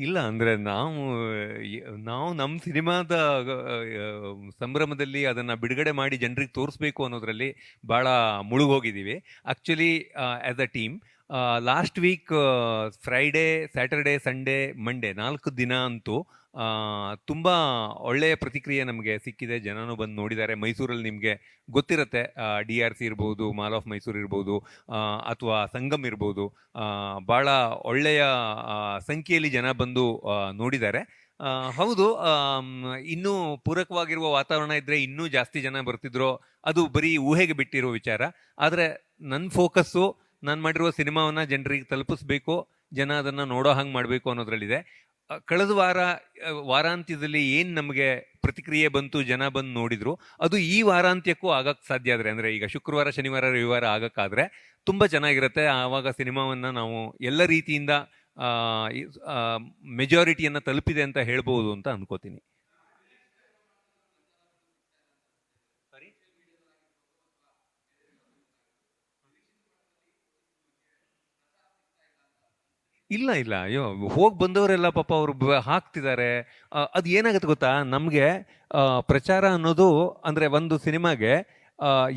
ಇಲ್ಲ ಅಂದ್ರೆ ನಾವು ನಮ್ಮ ಸಿನಿಮಾದ ಸಂಭ್ರಮದಲ್ಲಿ ಅದನ್ನ ಬಿಡುಗಡೆ ಮಾಡಿ ಜನರಿಗೆ ತೋರಿಸ್ಬೇಕು ಅನ್ನೋದ್ರಲ್ಲಿ ಬಹಳ ಮುಳುಗೋಗಿದ್ದೀವಿ. Actually as a team last week Friday, Saturday, Sunday, Monday 4 ದಿನ ಅಂತೂ ತುಂಬಾ ಒಳ್ಳೆಯ ಪ್ರತಿಕ್ರಿಯೆ ನಮಗೆ ಸಿಕ್ಕಿದೆ. ಜನನು ಬಂದು ನೋಡಿದ್ದಾರೆ. ಮೈಸೂರಲ್ಲಿ ನಿಮಗೆ ಗೊತ್ತಿರುತ್ತೆ, DRC ಇರ್ಬೋದು, ಮಾಲ್ ಆಫ್ ಮೈಸೂರು ಇರ್ಬೋದು, ಅಥವಾ ಸಂಗಮ್ ಇರ್ಬೋದು, ಬಹಳ ಒಳ್ಳೆಯ ಸಂಖ್ಯೆಯಲ್ಲಿ ಜನ ಬಂದು ನೋಡಿದ್ದಾರೆ. ಹೌದು, ಇನ್ನೂ ಪೂರಕವಾಗಿರುವ ವಾತಾವರಣ ಇದ್ರೆ ಇನ್ನೂ ಜಾಸ್ತಿ ಜನ ಬರ್ತಿದ್ರು. ಅದು ಬರೀ ಊಹೆಗೆ ಬಿಟ್ಟಿರೋ ವಿಚಾರ. ಆದರೆ ನನ್ನ ಫೋಕಸ್ಸು ನಾನು ಮಾಡಿರುವ ಸಿನಿಮಾವನ್ನ ಜನರಿಗೆ ತಲುಪಿಸ್ಬೇಕು, ಜನ ಅದನ್ನ ನೋಡೋ ಹಂಗೆ ಮಾಡಬೇಕು ಅನ್ನೋದ್ರಲ್ಲಿದೆ. ಕಳೆದ ವಾರಾಂತ್ಯದಲ್ಲಿ ಏನು ನಮಗೆ ಪ್ರತಿಕ್ರಿಯೆ ಬಂತು, ಜನ ಬಂದು ನೋಡಿದ್ರು, ಅದು ಈ ವಾರಾಂತ್ಯಕ್ಕೂ ಆಗಕ್ಕೆ ಸಾಧ್ಯ ಆದರೆ, ಅಂದರೆ ಈಗ ಶುಕ್ರವಾರ, ಶನಿವಾರ, ರವಿವಾರ ಆಗಕ್ಕಾದ್ರೆ ತುಂಬ ಚೆನ್ನಾಗಿರುತ್ತೆ. ಆವಾಗ ಸಿನಿಮಾವನ್ನ ನಾವು ಎಲ್ಲ ರೀತಿಯಿಂದ ಮೆಜಾರಿಟಿಯನ್ನು ತಲುಪಿದೆ ಅಂತ ಹೇಳ್ಬೋದು ಅಂತ ಅನ್ಕೋತೀನಿ. ಇಲ್ಲ ಇಲ್ಲ, ಅಯ್ಯೋ, ಹೋಗಿ ಬಂದವರೆಲ್ಲ ಪಾಪ ಅವರು ಹಾಕ್ತಿದ್ದಾರೆ. ಅದು ಏನಾಗುತ್ತೆ ಗೊತ್ತಾ, ನಮಗೆ ಪ್ರಚಾರ ಅನ್ನೋದು ಅಂದರೆ ಒಂದು ಸಿನಿಮಾಗೆ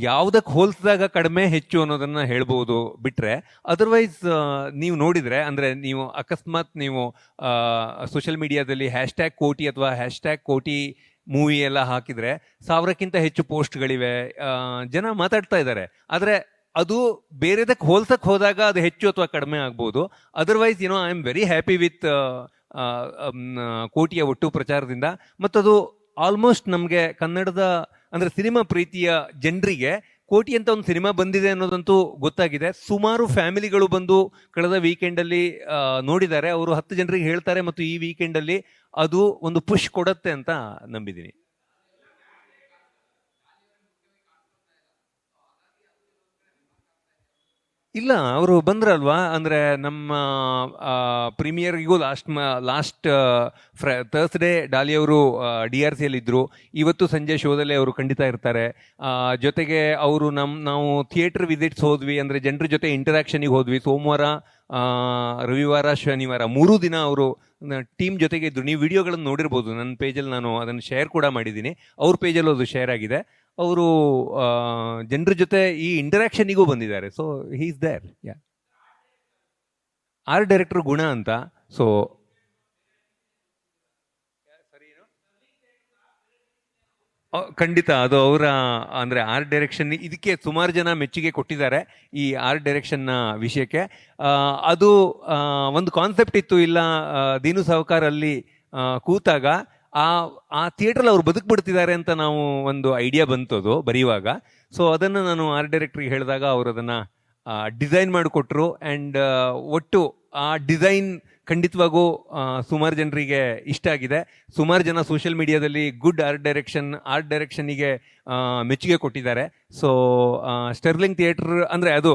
ಯಾವುದಕ್ಕೆ ಹೋಲಿಸಿದಾಗ ಕಡಿಮೆ ಹೆಚ್ಚು ಅನ್ನೋದನ್ನ ಹೇಳ್ಬೋದು ಬಿಟ್ರೆ, ಅದರ್ವೈಸ್ ನೀವು ನೋಡಿದ್ರೆ, ಅಂದರೆ ನೀವು ಅಕಸ್ಮಾತ್ ನೀವು ಸೋಷಿಯಲ್ ಮೀಡಿಯಾದಲ್ಲಿ ಹ್ಯಾಶ್ಟ್ಯಾಗ್ ಕೋಟಿ ಅಥವಾ ಹ್ಯಾಶ್ಟ್ಯಾಗ್ ಕೋಟಿ ಮೂವಿ ಎಲ್ಲ ಹಾಕಿದ್ರೆ 1000ಕ್ಕಿಂತ ಹೆಚ್ಚು ಪೋಸ್ಟ್ಗಳಿವೆ, ಜನ ಮಾತಾಡ್ತಾ ಇದ್ದಾರೆ. ಆದರೆ ಅದು ಬೇರೆದಕ್ಕೆ ಹೋಲ್ಸಕ್ ಹೋದಾಗ ಅದು ಹೆಚ್ಚು ಅಥವಾ ಕಡಿಮೆ ಆಗ್ಬೋದು. Otherwise I am very happy with ಕೋಟಿಯ ಒಟ್ಟು ಪ್ರಚಾರದಿಂದ. ಮತ್ತದು ಆಲ್ಮೋಸ್ಟ್ ನಮಗೆ ಕನ್ನಡದ ಅಂದ್ರೆ ಸಿನಿಮಾ ಪ್ರೀತಿಯ ಜನರಿಗೆ ಕೋಟಿ ಅಂತ ಒಂದು ಸಿನಿಮಾ ಬಂದಿದೆ ಅನ್ನೋದಂತೂ ಗೊತ್ತಾಗಿದೆ. ಸುಮಾರು ಫ್ಯಾಮಿಲಿಗಳು ಬಂದು ಕಳೆದ ವೀಕೆಂಡಲ್ಲಿ ನೋಡಿದ್ದಾರೆ. ಅವರು 10 ಜನರಿಗೆ ಹೇಳ್ತಾರೆ, ಮತ್ತು ಈ ವೀಕೆಂಡಲ್ಲಿ ಅದು ಒಂದು ಪುಷ್ ಕೊಡುತ್ತೆ ಅಂತ ನಂಬಿದ್ದೀನಿ. ಇಲ್ಲ, ಅವರು ಬಂದ್ರಲ್ವಾ, ಅಂದ್ರೆ ನಮ್ಮ ಪ್ರೀಮಿಯರ್ಗೂ ಲಾಸ್ಟ್ ಥರ್ಸ್ಡೇ ಡಾಲಿ ಅವರು DRC ಅಲ್ಲಿ ಇದ್ರು. ಇವತ್ತು ಸಂಜೆ ಶೋದಲ್ಲೇ ಅವರು ಖಂಡಿತ ಇರ್ತಾರೆ. ಜೊತೆಗೆ ಅವರು ನಾವು ಥಿಯೇಟರ್ ವಿಸಿಟ್ಸ್ ಹೋದ್ವಿ, ಅಂದ್ರೆ ಜನರ ಜೊತೆ ಇಂಟರಾಕ್ಷನ್ಗೆ ಹೋದ್ವಿ. ಸೋಮವಾರ, ರವಿವಾರ, ಶನಿವಾರ 3 ದಿನ ಅವರು ಟೀಮ್ ಜೊತೆಗೆ ಇದ್ರು. ನೀವು ವಿಡಿಯೋಗಳನ್ನು ನೋಡಿರ್ಬೋದು, ನನ್ನ ಪೇಜಲ್ಲಿ ನಾನು ಅದನ್ನು ಶೇರ್ ಕೂಡ ಮಾಡಿದ್ದೀನಿ. ಅವ್ರ ಪೇಜಲ್ಲೂ ಅದು ಶೇರ್ ಆಗಿದೆ. ಅವರು ಜನರ ಜೊತೆ ಈ ಇಂಟರಾಕ್ಷನ್ಗೂ ಬಂದಿದ್ದಾರೆ. So he is there. Yeah, art director Guna ಅಂತ. ಸೊ ಖಂಡಿತ ಅದು ಅವರ ಅಂದ್ರೆ ಆರ್ಟ್ ಡೈರೆಕ್ಷನ್, ಇದಕ್ಕೆ ಸುಮಾರು ಜನ ಮೆಚ್ಚುಗೆ ಕೊಟ್ಟಿದ್ದಾರೆ ಈ ಆರ್ಟ್ ಡೈರೆಕ್ಷನ್ ನ ವಿಷಯಕ್ಕೆ. ಅದು ಒಂದು ಕಾನ್ಸೆಪ್ಟ್ ಇತ್ತು, ಇಲ್ಲ ದೀನು ಸಾವ್ಕಾರ್ ಅಲ್ಲಿ ಕೂತಾಗ ಆ ಆ ಥಿಯೇಟರ್ ಅವ್ರು ಬದುಕ್ಬಿಡ್ತಿದ್ದಾರೆ ಅಂತ ನಾವು ಒಂದು ಐಡಿಯಾ ಬಂತದು ಬರೆಯುವಾಗ. ಸೊ ಅದನ್ನು ನಾನು ಆರ್ಟ್ ಡೈರೆಕ್ಟ್ರಿಗೆ ಹೇಳಿದಾಗ ಅವರು ಅದನ್ನ ಡಿಸೈನ್ ಮಾಡಿಕೊಟ್ರು. ಆ್ಯಂಡ್ ಒಟ್ಟು ಆ ಡಿಸೈನ್ ಖಂಡಿತವಾಗೂ ಸುಮಾರು ಜನರಿಗೆ ಇಷ್ಟ ಆಗಿದೆ. ಸುಮಾರು ಜನ ಸೋಷಿಯಲ್ ಮೀಡಿಯಾದಲ್ಲಿ ಗುಡ್ ಆರ್ಟ್ ಡೈರೆಕ್ಷನ್ನಿಗೆ ಮೆಚ್ಚುಗೆ ಕೊಟ್ಟಿದ್ದಾರೆ. ಸೊ ಸ್ಟೆರ್ಲಿಂಗ್ ಥಿಯೇಟರ್ ಅಂದರೆ ಅದು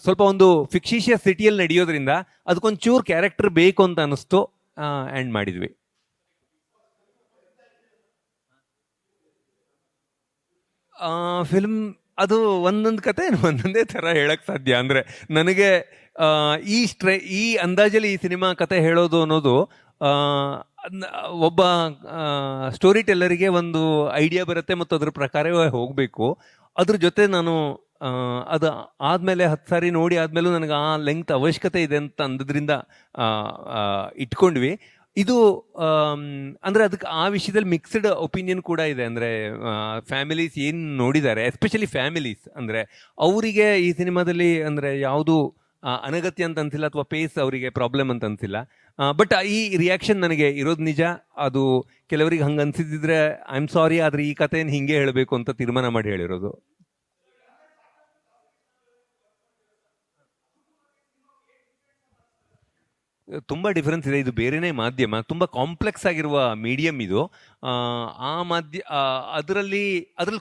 ಸ್ವಲ್ಪ ಒಂದು ಫಿಕ್ಷಿಷಿಯಸ್ ಸಿಟಿಯಲ್ಲಿ ನಡೆಯೋದ್ರಿಂದ ಅದಕ್ಕೊಂದು ಚೂರು ಕ್ಯಾರೆಕ್ಟರ್ ಬೇಕು ಅಂತ ಅನಿಸ್ತು, ಆ್ಯಂಡ್ ಮಾಡಿದ್ವಿ. ಫಿಲ್ಮ್ ಅದು ಒಂದೊಂದು ಕತೆ ಒಂದೊಂದೇ ಥರ ಹೇಳಕ್ ಸಾಧ್ಯ. ಅಂದರೆ ನನಗೆ ಈ ಅಂದಾಜಲ್ಲಿ ಈ ಸಿನಿಮಾ ಕತೆ ಹೇಳೋದು ಅನ್ನೋದು, ಒಬ್ಬ ಸ್ಟೋರಿ ಟೆಲ್ಲರಿಗೆ ಒಂದು ಐಡಿಯಾ ಬರುತ್ತೆ ಮತ್ತು ಅದ್ರ ಪ್ರಕಾರವೇ ಹೋಗಬೇಕು. ಅದ್ರ ಜೊತೆ ನಾನು ಅದು ಆದಮೇಲೆ 10 ಸಾರಿ ನೋಡಿ ಆದಮೇಲೂ ನನಗೆ ಆ ಲೆಂಗ್ತ್ ಅವಶ್ಯಕತೆ ಇದೆ ಅಂತ ಅಂದದ್ರಿಂದ ಇಟ್ಕೊಂಡ್ವಿ. ಇದು ಅಂದ್ರೆ ಅದಕ್ಕೆ ಆ ವಿಷಯದಲ್ಲಿ ಮಿಕ್ಸ್ಡ್ ಒಪಿನಿಯನ್ ಕೂಡ ಇದೆ. ಅಂದ್ರೆ ಫ್ಯಾಮಿಲೀಸ್ ಏನು ನೋಡಿದ್ದಾರೆ, ಎಸ್ಪೆಷಲಿ ಫ್ಯಾಮಿಲೀಸ್, ಅಂದ್ರೆ ಅವರಿಗೆ ಈ ಸಿನಿಮಾದಲ್ಲಿ ಅಂದ್ರೆ ಯಾವುದು ಅನಗತ್ಯ ಅಂತ ಅನ್ಸಿಲ್ಲ, ಅಥವಾ ಪೇಸ್ ಅವರಿಗೆ ಪ್ರಾಬ್ಲಮ್ ಅಂತ ಅನ್ಸಿಲ್ಲ. ಬಟ್ ಈ ರಿಯಾಕ್ಷನ್ ನನಗೆ ಇರೋದು ನಿಜ. ಅದು ಕೆಲವರಿಗೆ ಹಂಗೆ ಅನ್ಸಿದ್ರೆ ಐ ಆಮ್ ಸಾರಿ, ಆದ್ರೆ ಈ ಕಥೆಯನ್ನು ಹಿಂಗೆ ಹೇಳಬೇಕು ಅಂತ ತೀರ್ಮಾನ ಮಾಡಿ ಹೇಳಿರೋದು. ತುಂಬ ಡಿಫರೆನ್ಸ್ ಇದೆ. ಇದು ಬೇರೆನೇ ಮಾಧ್ಯಮ, ತುಂಬ ಕಾಂಪ್ಲೆಕ್ಸ್ ಆಗಿರುವ ಮೀಡಿಯಂ ಇದು. ಅದರಲ್ಲಿ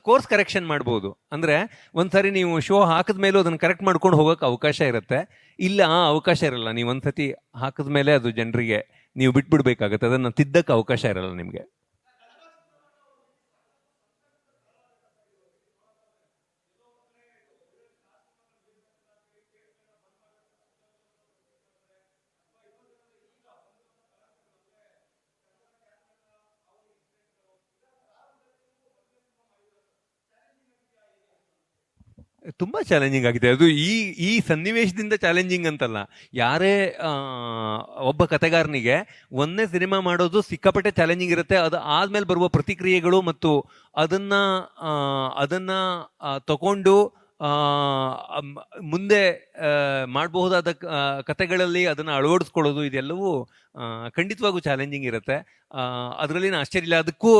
ಕೋರ್ಸ್ ಕರೆಕ್ಷನ್ ಮಾಡ್ಬೋದು. ಅಂದರೆ ಒಂದ್ಸರಿ ನೀವು ಶೋ ಹಾಕಿದ ಮೇಲೂ ಅದನ್ನು ಕರೆಕ್ಟ್ ಮಾಡ್ಕೊಂಡು ಹೋಗೋಕೆ ಅವಕಾಶ ಇರುತ್ತೆ. ಇಲ್ಲ, ಆ ಅವಕಾಶ ಇರಲ್ಲ. ನೀವು ಒಂದ್ಸತಿ ಹಾಕಿದ ಮೇಲೆ ಅದು ಜನರಿಗೆ ನೀವು ಬಿಟ್ಬಿಡ್ಬೇಕಾಗತ್ತೆ, ಅದನ್ನು ತಿದ್ದಕ್ಕೆ ಅವಕಾಶ ಇರಲ್ಲ ನಿಮಗೆ. ತುಂಬಾ ಚಾಲೆಂಜಿಂಗ್ ಆಗಿದೆ ಅದು. ಈ ಸನ್ನಿವೇಶದಿಂದ ಚಾಲೆಂಜಿಂಗ್ ಅಂತಲ್ಲ, ಯಾರೇ ಒಬ್ಬ ಕತೆಗಾರನಿಗೆ ಒಂದೇ ಸಿನಿಮಾ ಮಾಡೋದು ಸಿಕ್ಕಾಪಟ್ಟೆ ಚಾಲೆಂಜಿಂಗ್ ಇರುತ್ತೆ. ಅದು ಆದ್ಮೇಲೆ ಬರುವ ಪ್ರತಿಕ್ರಿಯೆಗಳು ಮತ್ತು ಅದನ್ನ ಅದನ್ನ ತಗೊಂಡು ಮುಂದೆ ಮಾಡಬಹುದಾದ ಕತೆಗಳಲ್ಲಿ ಅದನ್ನು ಅಳವಡಿಸ್ಕೊಳ್ಳೋದು, ಇದೆಲ್ಲವೂ ಖಂಡಿತವಾಗೂ ಚಾಲೆಂಜಿಂಗ್ ಇರುತ್ತೆ. ಅದರಲ್ಲಿನ ಆಶ್ಚರ್ಯ ಇಲ್ಲ. ಅದಕ್ಕೂ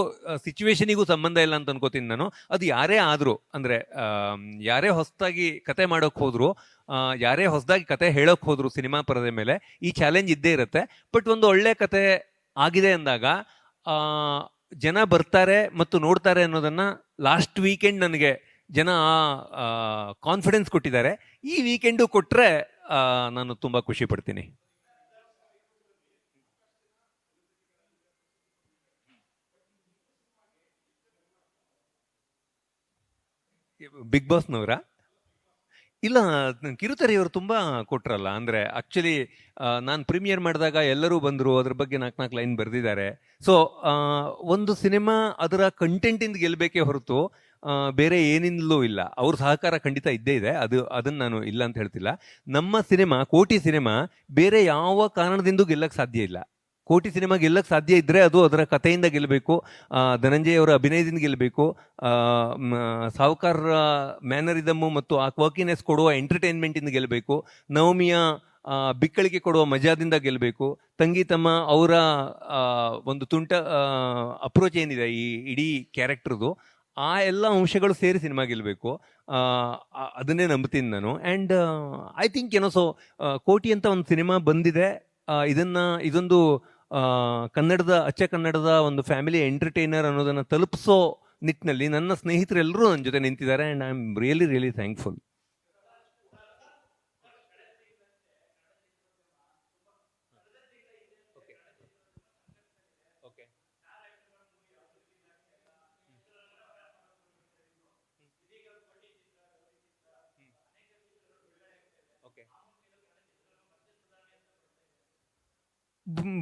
ಸಿಚುವೇಶನಿಗೂ ಸಂಬಂಧ ಇಲ್ಲ ಅಂತ ಅನ್ಕೋತೀನಿ ನಾನು. ಅದು ಯಾರೇ ಆದರೂ, ಅಂದರೆ ಯಾರೇ ಹೊಸದಾಗಿ ಕತೆ ಮಾಡೋಕ್ಕೆ ಹೋದ್ರು, ಯಾರೇ ಹೊಸದಾಗಿ ಕತೆ ಹೇಳೋಕೆ ಹೋದ್ರು ಸಿನಿಮಾ ಪರದೆ ಮೇಲೆ ಈ ಚಾಲೆಂಜ್ ಇದ್ದೇ ಇರುತ್ತೆ. ಬಟ್ ಒಂದು ಒಳ್ಳೆ ಕತೆ ಆಗಿದೆ ಅಂದಾಗ ಜನ ಬರ್ತಾರೆ ಮತ್ತು ನೋಡ್ತಾರೆ ಅನ್ನೋದನ್ನ ಲಾಸ್ಟ್ ವೀಕೆಂಡ್ ನನಗೆ ಜನ ಕಾನ್ಫಿಡೆನ್ಸ್ ಕೊಟ್ಟಿದ್ದಾರೆ. ಈ ವೀಕೆಂಡು ಕೊಟ್ಟರೆ ನಾನು ತುಂಬ ಖುಷಿ ಪಡ್ತೀನಿ. ಬಿಗ್ ಬಾಸ್ನವರ ಇಲ್ಲ, ಕಿರುತೆರೆಯವರು ತುಂಬ ಕೊಟ್ರಲ್ಲ. ಅಂದರೆ ಆ್ಯಕ್ಚುಲಿ ನಾನು ಪ್ರೀಮಿಯರ್ ಮಾಡಿದಾಗ ಎಲ್ಲರೂ ಬಂದರು, ಅದ್ರ ಬಗ್ಗೆ 4 ಲೈನ್ ಬರೆದಿದ್ದಾರೆ. ಸೊ ಒಂದು ಸಿನಿಮಾ ಅದರ ಕಂಟೆಂಟಿಂದ ಗೆಲ್ಲಬೇಕೇ ಹೊರತು ಬೇರೆ ಏನಿಂದಲೂ ಇಲ್ಲ. ಅವ್ರ ಸಹಕಾರ ಖಂಡಿತ ಇದ್ದೇ ಇದೆ, ಅದನ್ನು ನಾನು ಇಲ್ಲ ಅಂತ ಹೇಳ್ತಿಲ್ಲ. ನಮ್ಮ ಸಿನಿಮಾ ಕೋಟಿ ಸಿನಿಮಾ ಬೇರೆ ಯಾವ ಕಾರಣದಿಂದ ಗೆಲ್ಲಕ್ಕೆ ಸಾಧ್ಯ ಇಲ್ಲ. ಕೋಟಿ ಸಿನಿಮಾ ಗೆಲ್ಲಕ್ಕೆ ಸಾಧ್ಯ ಇದ್ದರೆ ಅದು ಅದರ ಕಥೆಯಿಂದ ಗೆಲ್ಲಬೇಕು, ಧನಂಜಯ ಅವರ ಅಭಿನಯದಿಂದ ಗೆಲ್ಲಬೇಕು, ಸಾವುಕಾರರ ಮ್ಯಾನರಿದಮ್ಮು ಮತ್ತು ಆ ಕ್ವರ್ಕಿನೆಸ್ ಕೊಡುವ ಎಂಟರ್ಟೈನ್ಮೆಂಟಿಂದ ಗೆಲ್ಲಬೇಕು, ನವಮಿಯ ಬಿಕ್ಕಳಿಗೆ ಕೊಡುವ ಮಜಾದಿಂದ ಗೆಲ್ಲಬೇಕು, ತಂಗಿ ತಮ್ಮ ಅವರ ಒಂದು ತುಂಟ ಅಪ್ರೋಚ್ ಏನಿದೆ ಈ ಇಡೀ ಕ್ಯಾರೆಕ್ಟರ್ದು, ಆ ಎಲ್ಲ ಅಂಶಗಳು ಸೇರಿ ಸಿನಿಮಾ ಗೆಲ್ಲಬೇಕು. ಅದನ್ನೇ ನಂಬ್ತೀನಿ ನಾನು. ಆ್ಯಂಡ್ ಐ ಥಿಂಕ್ ಸೊ ಕೋಟಿ ಅಂತ ಒಂದು ಸಿನಿಮಾ ಬಂದಿದೆ. ಇದೊಂದು ಅಚ್ಚ ಕನ್ನಡದ ಒಂದು ಫ್ಯಾಮಿಲಿ ಎಂಟರ್ಟೈನರ್ ಅನ್ನೋದನ್ನು ತಲುಪಿಸೋ ನಿಟ್ಟಿನಲ್ಲಿ ನನ್ನ ಸ್ನೇಹಿತರೆಲ್ಲರೂ ನನ್ನ ಜೊತೆ ನಿಂತಿದ್ದಾರೆ. And I am really really thankful.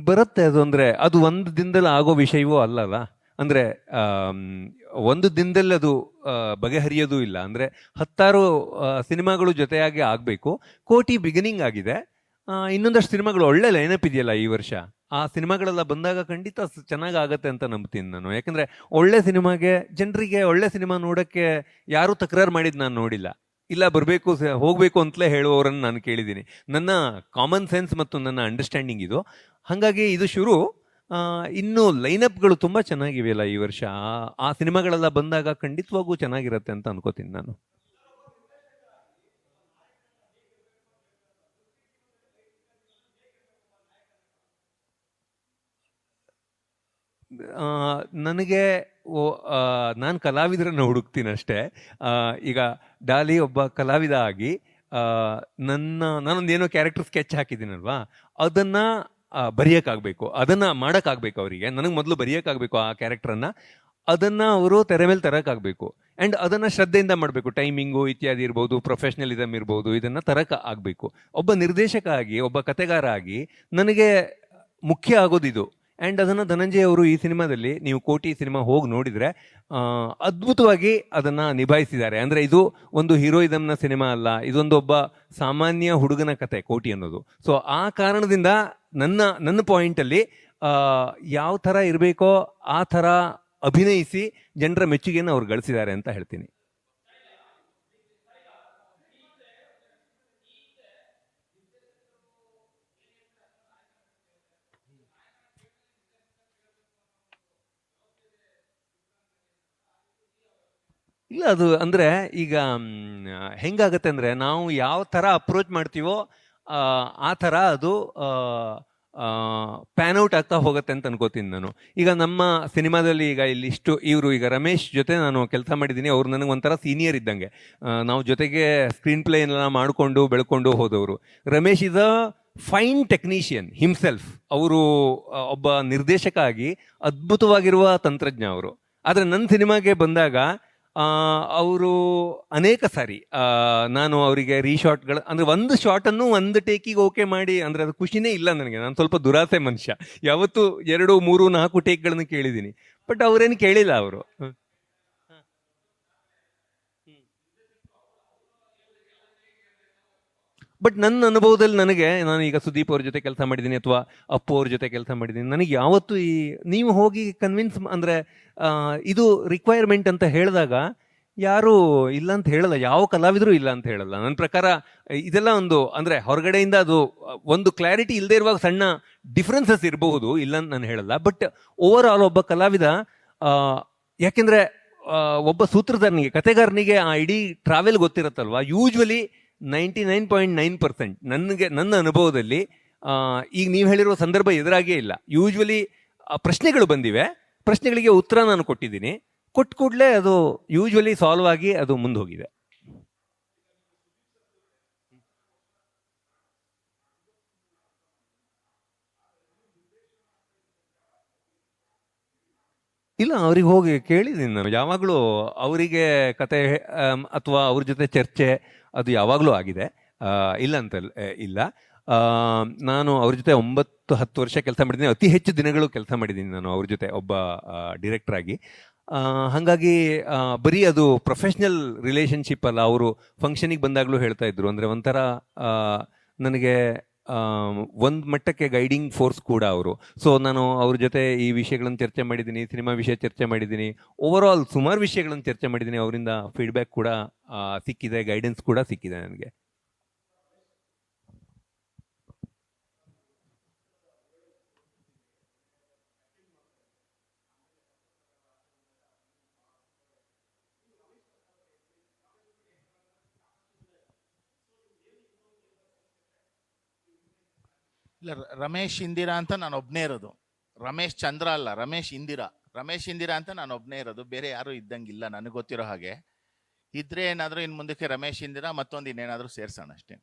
ಬರುತ್ತೆ ಅದು. ಅಂದರೆ ಅದು ಒಂದು ದಿನದಲ್ಲಿ ಆಗೋ ವಿಷಯವೂ ಅಲ್ಲಲ್ಲ. ಅಂದರೆ ಒಂದು ದಿನದಲ್ಲಿ ಅದು ಬಗೆಹರಿಯೋದು ಇಲ್ಲ. ಅಂದರೆ 10 ಸಿನಿಮಾಗಳು ಜೊತೆಯಾಗಿ ಆಗಬೇಕು. ಕೋಟಿ ಬಿಗಿನಿಂಗ್ ಆಗಿದೆ. ಇನ್ನೊಂದಷ್ಟು ಸಿನಿಮಾಗಳು ಒಳ್ಳೆ ಲೈನಪ್ ಇದೆಯಲ್ಲ ಈ ವರ್ಷ. ಆ ಸಿನಿಮಾಗಳೆಲ್ಲ ಬಂದಾಗ ಖಂಡಿತ ಚೆನ್ನಾಗಿ ಆಗತ್ತೆ ಅಂತ ನಂಬ್ತೀನಿ ನಾನು. ಯಾಕಂದರೆ ಒಳ್ಳೆ ಸಿನಿಮಾಗೆ, ಜನರಿಗೆ ಒಳ್ಳೆ ಸಿನಿಮಾ ನೋಡೋಕ್ಕೆ ಯಾರೂ ತಕರಾರು ಮಾಡಿದ್ದು ನಾನು ನೋಡಿಲ್ಲ. ಇಲ್ಲ ಬರಬೇಕು ಹೋಗಬೇಕು ಅಂತಲೇ ಹೇಳುವವರನ್ನು ನಾನು ಕೇಳಿದ್ದೀನಿ. ನನ್ನ ಕಾಮನ್ ಸೆನ್ಸ್ ಮತ್ತು ನನ್ನ ಅಂಡರ್ಸ್ಟ್ಯಾಂಡಿಂಗ್ ಇದು. ಹಾಗಾಗಿ ಇದು ಶುರು. ಇನ್ನು ಲೈನಪ್ಗಳು ತುಂಬ ಚೆನ್ನಾಗಿವೆಯಲ್ಲ ಈ ವರ್ಷ. ಆ ಸಿನಿಮಾಗಳೆಲ್ಲ ಬಂದಾಗ ಖಂಡಿತವಾಗೂ ಚೆನ್ನಾಗಿರುತ್ತೆ ಅಂತ ಅನ್ಕೋತೀನಿ ನಾನು. ನನಗೆ ನಾನು ಕಲಾವಿದರನ್ನು ಹುಡುಕ್ತೀನಿ ಅಷ್ಟೇ. ಈಗ ಡಾಲಿ ಒಬ್ಬ ಕಲಾವಿದ ಆಗಿ ನಾನೊಂದೇನೋ ಕ್ಯಾರೆಕ್ಟರ್ ಸ್ಕೆಚ್ ಹಾಕಿದ್ದೀನಲ್ವಾ, ಅದನ್ನು ಬರೆಯೋಕ್ಕಾಗಬೇಕು, ಅದನ್ನು ಮಾಡೋಕ್ಕಾಗಬೇಕು ಅವರಿಗೆ. ನನಗೆ ಮೊದಲು ಬರೆಯೋಕ್ಕಾಗಬೇಕು ಆ ಕ್ಯಾರೆಕ್ಟ್ರನ್ನು, ಅದನ್ನು ಅವರು ತೆರೆ ಮೇಲೆ ತರೋಕ್ಕಾಗಬೇಕು. ಆ್ಯಂಡ್ ಅದನ್ನು ಶ್ರದ್ಧೆಯಿಂದ ಮಾಡಬೇಕು. ಟೈಮಿಂಗು ಇತ್ಯಾದಿ ಇರ್ಬೋದು, ಪ್ರೊಫೆಷ್ನಲಿಸಮ್ ಇರ್ಬೋದು, ಇದನ್ನು ತರಕ್ಕೆ ಆಗಬೇಕು. ಒಬ್ಬ ನಿರ್ದೇಶಕ ಆಗಿ, ಒಬ್ಬ ಕತೆಗಾರ ಆಗಿ ನನಗೆ ಮುಖ್ಯ ಆಗೋದಿದು. ಆ್ಯಂಡ್ ಅದನ್ನು ಧನಂಜಯ ಅವರು ಈ ಸಿನಿಮಾದಲ್ಲಿ, ನೀವು ಕೋಟಿ ಸಿನಿಮಾ ಹೋಗಿ ನೋಡಿದರೆ ಅದ್ಭುತವಾಗಿ ಅದನ್ನು ನಿಭಾಯಿಸಿದ್ದಾರೆ. ಅಂದರೆ ಇದು ಒಂದು ಹೀರೋಯಿಸಮ್ನ ಸಿನಿಮಾ ಅಲ್ಲ, ಇದೊಂದು ಒಬ್ಬ ಸಾಮಾನ್ಯ ಹುಡುಗನ ಕತೆ ಕೋಟಿ ಅನ್ನೋದು. ಸೊ ಆ ಕಾರಣದಿಂದ ನನ್ನ ಪಾಯಿಂಟಲ್ಲಿ ಯಾವ ಥರ ಇರಬೇಕೋ ಆ ಥರ ಅಭಿನಯಿಸಿ ಜನರ ಮೆಚ್ಚುಗೆಯನ್ನು ಅವ್ರು ಗಳಿಸಿದ್ದಾರೆ ಅಂತ ಹೇಳ್ತೀನಿ. ಇಲ್ಲ, ಅದು ಅಂದರೆ ಈಗ ಹೆಂಗಾಗತ್ತೆ ಅಂದರೆ, ನಾವು ಯಾವ ಥರ ಅಪ್ರೋಚ್ ಮಾಡ್ತೀವೋ ಆ ಥರ ಅದು ಪ್ಯಾನ್ ಔಟ್ ಆಗ್ತಾ ಹೋಗುತ್ತೆ ಅಂತ ಅನ್ಕೋತೀನಿ ನಾನು. ಈಗ ನಮ್ಮ ಸಿನಿಮಾದಲ್ಲಿ ಈಗ ಇವರು ಈಗ ರಮೇಶ್ ಜೊತೆ ನಾನು ಕೆಲಸ ಮಾಡಿದ್ದೀನಿ. ಅವ್ರು ನನಗೆ ಒಂಥರ ಸೀನಿಯರ್ ಇದ್ದಂಗೆ. ನಾವು ಜೊತೆಗೆ ಸ್ಕ್ರೀನ್ ಪ್ಲೇ ಎಲ್ಲ ಮಾಡಿಕೊಂಡು ಬೆಳ್ಕೊಂಡು ಹೋದವರು. Ramesh is a fine technician himself. ಅವರು ಒಬ್ಬ ನಿರ್ದೇಶಕ ಆಗಿ ಅದ್ಭುತವಾಗಿರುವ ತಂತ್ರಜ್ಞ ಅವರು. ಆದರೆ ನನ್ನ ಸಿನಿಮಾಗೆ ಬಂದಾಗ ಅವರು ಅನೇಕ ಸಾರಿ ನಾನು ಅವರಿಗೆ ರೀಶಾಟ್ಗಳು, ಅಂದರೆ ಒಂದು ಶಾಟನ್ನು ಒಂದು ಟೇಕಿಗೆ ಓಕೆ ಮಾಡಿ, ಅಂದರೆ ಅದು ಖುಷಿನೇ ಇಲ್ಲ ನನಗೆ. ನಾನು ಸ್ವಲ್ಪ ದುರಾಸೆ ಮನುಷ್ಯ. ಯಾವತ್ತು 2, 3, 4 ಟೇಕ್ಗಳನ್ನು ಕೇಳಿದ್ದೀನಿ. ಬಟ್ ಅವರೇನು ಕೇಳಿಲ್ಲ ಅವರು. ಬಟ್ ನನ್ನ ಅನುಭವದಲ್ಲಿ ನಾನು ಈಗ ಸುದೀಪ್ ಅವ್ರ ಜೊತೆ ಕೆಲಸ ಮಾಡಿದ್ದೀನಿ ಅಥವಾ ಅಪ್ಪು ಅವ್ರ ಜೊತೆ ಕೆಲಸ ಮಾಡಿದ್ದೀನಿ, ನನಗೆ ಯಾವತ್ತೂ ನೀವು ಹೋಗಿ ಕನ್ವಿನ್ಸ್ ಅಂದರೆ ಇದು ರಿಕ್ವೈರ್ಮೆಂಟ್ ಅಂತ ಹೇಳಿದಾಗ ಯಾರು ಇಲ್ಲ ಅಂತ ಹೇಳಲ್ಲ, ಯಾವ ಕಲಾವಿದರು ಇಲ್ಲ ಅಂತ ಹೇಳಲ್ಲ. ನನ್ನ ಪ್ರಕಾರ ಇದೆಲ್ಲ ಒಂದು ಅಂದರೆ ಹೊರಗಡೆಯಿಂದ ಅದು ಒಂದು ಕ್ಲಾರಿಟಿ ಇಲ್ಲದೆ ಇರುವಾಗ ಸಣ್ಣ ಡಿಫ್ರೆನ್ಸಸ್ ಇರಬಹುದು, ಇಲ್ಲ ಅಂತ ನಾನು ಹೇಳಲ್ಲ. ಬಟ್ ಓವರ್ ಆಲ್ ಒಬ್ಬ ಕಲಾವಿದ, ಯಾಕೆಂದರೆ ಒಬ್ಬ ಸೂತ್ರಧಾರನಿಗೆ, ಕತೆಗಾರನಿಗೆ ಆ ಇಡೀ ಟ್ರಾವೆಲ್ ಗೊತ್ತಿರುತ್ತಲ್ವ. ಯೂಶ್ವಲಿ 99.9% ನನ್ನ ಅನುಭವದಲ್ಲಿ ಈಗ ನೀವು ಹೇಳಿರುವ ಸಂದರ್ಭ ಎದುರಾಗೇ ಇಲ್ಲ. ಯೂಶ್ವಲಿ ಪ್ರಶ್ನೆಗಳು ಬಂದಿವೆ, ಪ್ರಶ್ನೆಗಳಿಗೆ ಉತ್ತರ ನಾನು ಕೊಟ್ಟಿದ್ದೀನಿ, ಕೊಟ್ಟ ಕೂಡಲೇ ಅದು ಯೂಶ್ವಲಿ ಸಾಲ್ವ್ ಆಗಿ ಅದು ಮುಂದೆ ಹೋಗಿದೆ. ಇಲ್ಲ, ಅವ್ರಿಗೆ ಹೋಗಿ ಕೇಳಿದ್ದೀನಿ ನಾನು. ಯಾವಾಗಲೂ ಅವರಿಗೆ ಕತೆ ಅಥವಾ ಅವ್ರ ಜೊತೆ ಚರ್ಚೆ ಅದು ಯಾವಾಗಲೂ ಆಗಿದೆ, ಇಲ್ಲ ಅಂತ ಇಲ್ಲ. ನಾನು ಅವ್ರ ಜೊತೆ 9-10 ವರ್ಷ ಕೆಲಸ ಮಾಡಿದ್ದೀನಿ, ಅತಿ ಹೆಚ್ಚು ದಿನಗಳು ಕೆಲಸ ಮಾಡಿದ್ದೀನಿ ನಾನು ಅವ್ರ ಜೊತೆ ಒಬ್ಬ ಡಿರೆಕ್ಟರ್ ಆಗಿ. ಹಾಗಾಗಿ ಬರೀ ಅದು ಪ್ರೊಫೆಷ್ನಲ್ ರಿಲೇಷನ್ಶಿಪ್ ಅಲ್ಲ. ಅವರು ಫಂಕ್ಷನಿಗೆ ಬಂದಾಗಲೂ ಹೇಳ್ತಾ ಇದ್ರು, ಅಂದರೆ ಒಂಥರ ನನಗೆ ಒಂದು ಮಟ್ಟಕ್ಕೆ ಗೈಡಿಂಗ್ ಫೋರ್ಸ್ ಕೂಡ ಅವರು. ಸೊ ನಾನು ಅವ್ರ ಜೊತೆ ಈ ವಿಷಯಗಳನ್ನು ಚರ್ಚೆ ಮಾಡಿದ್ದೀನಿ, ಸಿನಿಮಾ ವಿಷಯ ಚರ್ಚೆ ಮಾಡಿದ್ದೀನಿ, ಓವರ್ ಆಲ್ ಸುಮಾರು ವಿಷಯಗಳನ್ನು ಚರ್ಚೆ ಮಾಡಿದ್ದೀನಿ. ಅವರಿಂದ ಫೀಡ್ಬ್ಯಾಕ್ ಕೂಡ ಸಿಕ್ಕಿದೆ, ಗೈಡೆನ್ಸ್ ಕೂಡ ಸಿಕ್ಕಿದೆ ನನಗೆ. ಇಲ್ಲ, ರಮೇಶ್ ಇಂದಿರಾ ಅಂತ ನಾನು ಒಬ್ಬನೇ ಇರೋದು. ರಮೇಶ್ ಚಂದ್ರ ಅಲ್ಲ, ರಮೇಶ್ ಇಂದಿರಾ ಅಂತ ನಾನು ಒಬ್ಬನೇ ಇರೋದು. ಬೇರೆ ಯಾರು ಇದ್ದಂಗಿಲ್ಲ ನನಗೆ ಗೊತ್ತಿರೋ ಹಾಗೆ. ಇದ್ರೆ ಏನಾದರೂ ಇನ್ನು ಮುಂದಕ್ಕೆ ರಮೇಶ್ ಇಂದಿರಾ ಮತ್ತೊಂದು ಇನ್ನೇನಾದರೂ ಸೇರ್ಸೋಣ ಅಷ್ಟೇ.